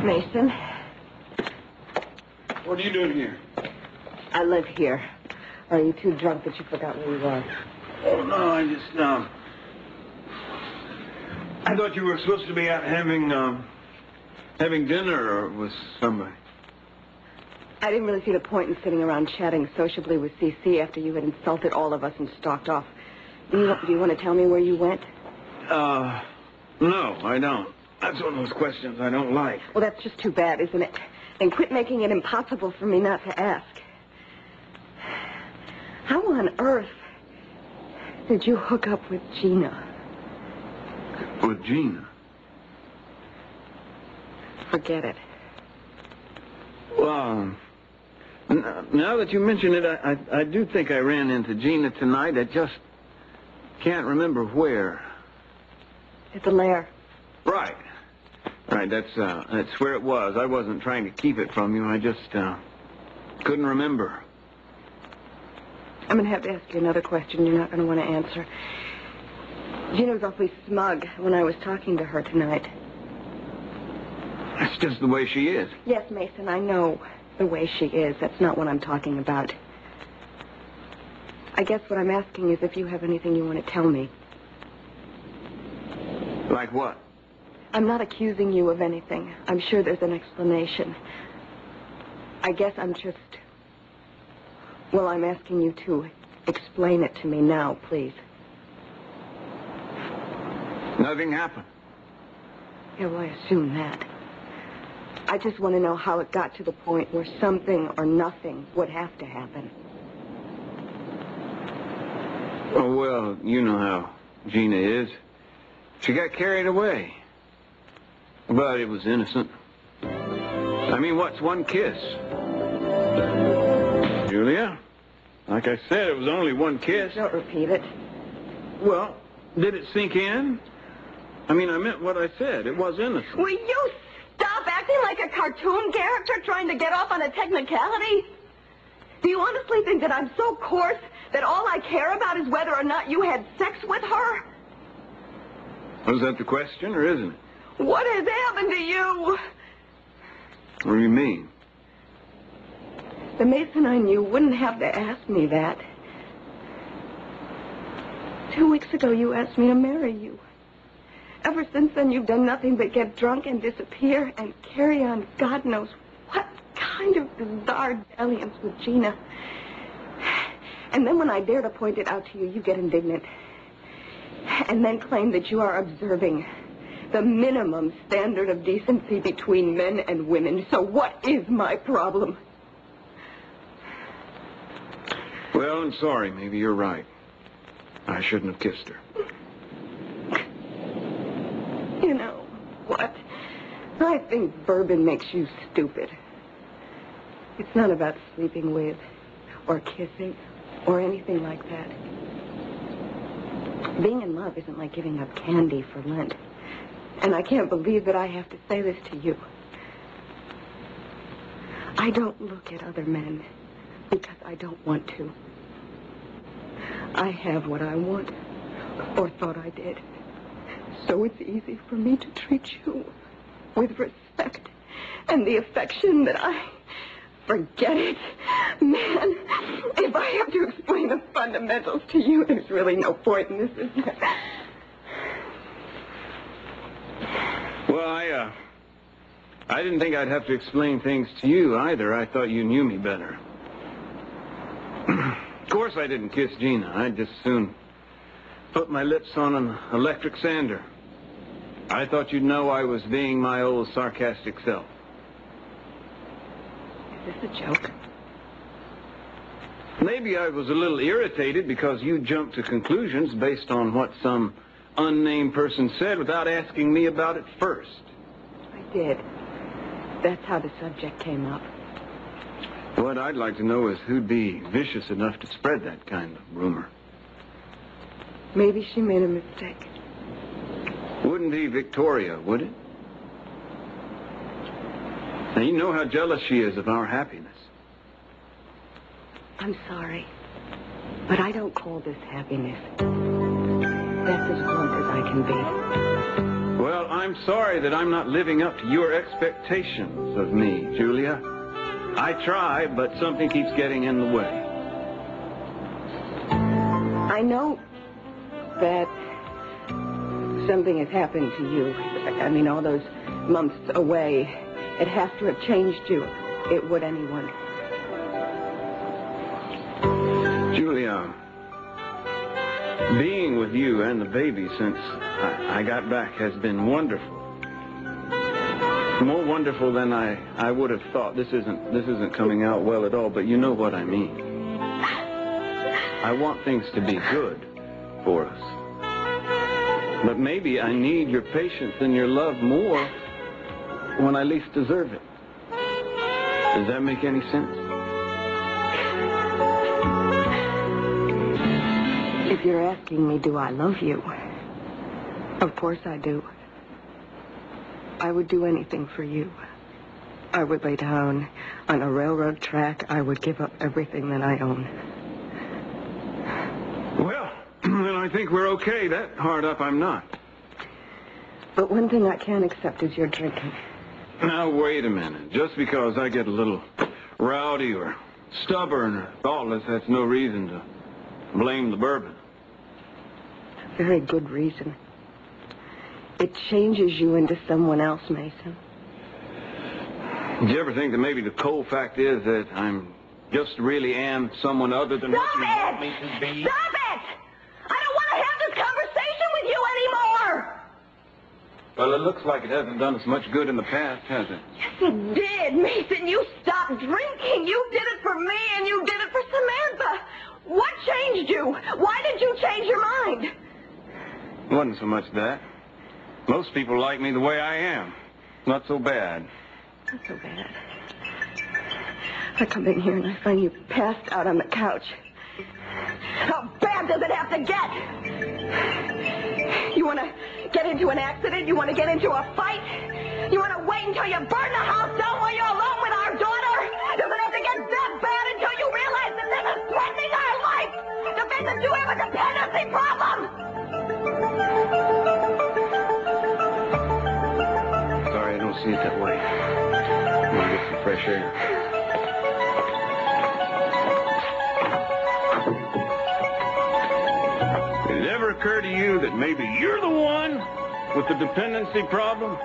Mason. What are you doing here? I live here. Are you too drunk that you forgot where you are? Oh, no, I thought you were supposed to be out having dinner with somebody. I didn't really see the point in sitting around chatting sociably with C.C. after you had insulted all of us and stalked off. Do you want to tell me where you went? No, I don't. That's one of those questions I don't like. Well, that's just too bad, isn't it? Then quit making it impossible for me not to ask. How on earth did you hook up with Gina? With Gina? Forget it. Well, now that you mention it, I do think I ran into Gina tonight. I just can't remember where. At the lair. Right. Right, that's where it was. I wasn't trying to keep it from you. I just couldn't remember. I'm going to have to ask you another question you're not going to want to answer. Gina was awfully smug when I was talking to her tonight. That's just the way she is. Yes, Mason, I know the way she is. That's not what I'm talking about. I guess what I'm asking is if you have anything you want to tell me. Like what? I'm not accusing you of anything. I'm sure there's an explanation. I guess I'm just... Well, I'm asking you to explain it to me now, please. Nothing happened. Yeah, well, I assume that. I just want to know how it got to the point where something or nothing would have to happen. Oh, well, you know how Gina is. She got carried away. But it was innocent. I mean, what's one kiss? Julia, like I said, it was only one kiss. Don't repeat it. Well, did it sink in? I mean, I meant what I said. It was innocent. Will you stop acting like a cartoon character trying to get off on a technicality? Do you honestly think that I'm so coarse that all I care about is whether or not you had sex with her? Was that the question, or isn't it? What has happened to you? What do you mean? The Mason I knew wouldn't have to ask me that. 2 weeks ago, you asked me to marry you. Ever since then, you've done nothing but get drunk and disappear and carry on God knows what kind of bizarre dalliance with Gina. And then when I dare to point it out to you, you get indignant. And then claim that you are observing the minimum standard of decency between men and women. So what is my problem? Well, I'm sorry. Maybe you're right. I shouldn't have kissed her. You know what? I think bourbon makes you stupid. It's not about sleeping with or kissing or anything like that. Being in love isn't like giving up candy for Lent. And I can't believe that I have to say this to you. I don't look at other men because I don't want to. I have what I want, or thought I did. So it's easy for me to treat you with respect and the affection that I... Forget it. Man, if I have to explain the fundamentals to you, there's really no point in this, is there? Well, I didn't think I'd have to explain things to you either. I thought you knew me better. Of course I didn't kiss Gina. I'd just soon put my lips on an electric sander. I thought you'd know I was being my old sarcastic self. Is this a joke? Maybe I was a little irritated because you jumped to conclusions based on what some unnamed person said without asking me about it first. I did. That's how the subject came up. What I'd like to know is who'd be vicious enough to spread that kind of rumor. Maybe she made a mistake. Wouldn't be Victoria, would it? Now, you know how jealous she is of our happiness. I'm sorry, but I don't call this happiness. That's as blunt as I can be. Well, I'm sorry that I'm not living up to your expectations of me, Julia. I try, but something keeps getting in the way. I know that something has happened to you. I mean, all those months away, it has to have changed you. It would anyone. Julia, being with you and the baby since I got back has been wonderful. More wonderful than I would have thought. This isn't coming out well at all, but you know what I mean. I want things to be good for us. But maybe I need your patience and your love more when I least deserve it. Does that make any sense? If you're asking me, do I love you? Of course I do. I would do anything for you. I would lay down on a railroad track. I would give up everything that I own. Well, then I think we're okay. That hard up I'm not. But one thing I can't accept is your drinking. Now, wait a minute. Just because I get a little rowdy or stubborn or thoughtless, that's no reason to blame the bourbon. A very good reason. It changes you into someone else, Mason. Did you ever think that maybe the cold fact is that I'm just really am someone other than what you want me to be? Stop it! I don't want to have this conversation with you anymore! Well, it looks like it hasn't done us much good in the past, has it? Yes, it did, Mason. You stopped drinking. You did it for me, and you did it for Samantha. What changed you? Why did you change your mind? It wasn't so much that. Most people like me the way I am. Not so bad. Not so bad. I come in here and I find you passed out on the couch. How bad does it have to get? You want to get into an accident? You want to get into a fight? You want to wait until you burn the house down while you're alone with our daughter? Does it have to get that bad until you realize that this is threatening our life? The fact that you have a dependency problem? Sorry, I don't see it that way. I'm going to get some fresh air. Did it ever occur to you that maybe you're the one with the dependency problem?